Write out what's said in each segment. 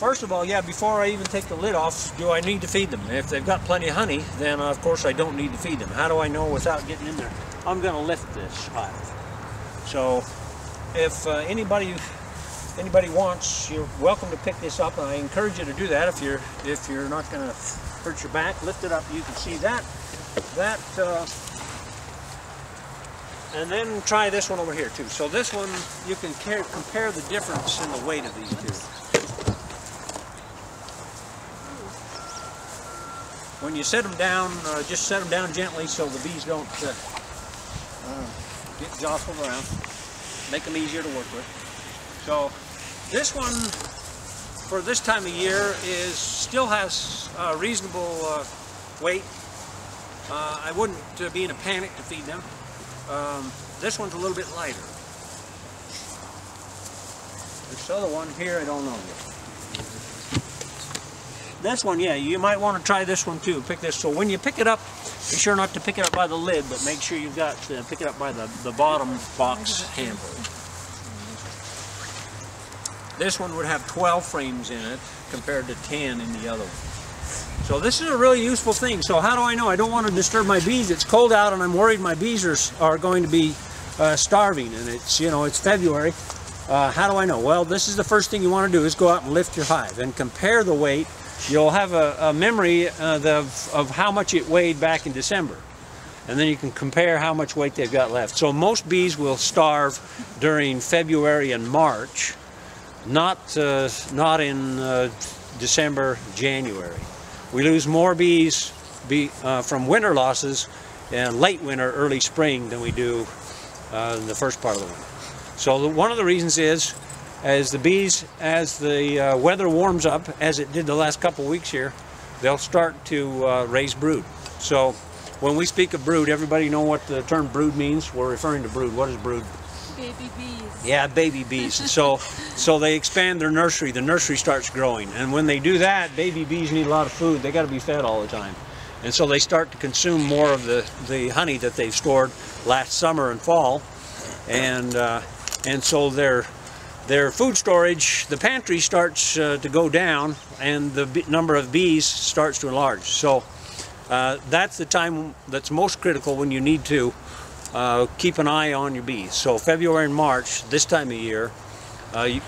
first of all, yeah, before I even take the lid off, do I need to feed them? If they've got plenty of honey, then of course I don't need to feed them. How do I know without getting in there? I'm going to lift this hive. So if anybody wants, you're welcome to pick this up, and I encourage you to do that. If you're not going to hurt your back, lift it up. You can see that. And then try this one over here too. So this one, you can compare the difference in the weight of these two. When you set them down, just set them down gently so the bees don't get jostled around. Make them easier to work with. So this one, for this time of year, still has reasonable weight. I wouldn't be in a panic to feed them. This one's a little bit lighter. This other one here, I don't know yet. This one, yeah, you might want to try this one too. Pick this. So when you pick it up, be sure not to pick it up by the lid, but make sure you've got to pick it up by the bottom box handle. This one would have 12 frames in it compared to 10 in the other one. So this is a really useful thing. So how do I know? I don't want to disturb my bees. It's cold out and I'm worried my bees are going to be starving, and it's February. How do I know? Well, this is the first thing you want to do is go out and lift your hive and compare the weight. You'll have a memory of how much it weighed back in December. And then you can compare how much weight they've got left. So most bees will starve during February and March, not in December, January. We lose more bees from winter losses in late winter, early spring than we do in the first part of the winter. So one of the reasons is, as the weather warms up, as it did the last couple weeks here, they'll start to raise brood. So when we speak of brood, everybody know what the term brood means? We're referring to brood. What is brood? Baby bees. Yeah, baby bees. So they expand their nursery. The nursery starts growing. And when they do that, baby bees need a lot of food. They got to be fed all the time. And so they start to consume more of the honey that they've stored last summer and fall. And so their food storage, the pantry starts to go down, and the number of bees starts to enlarge. So that's the time that's most critical when you need to keep an eye on your bees. So February and March, this time of year,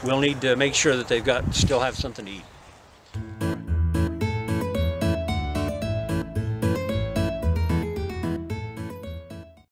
we'll need to make sure that they've still have something to eat.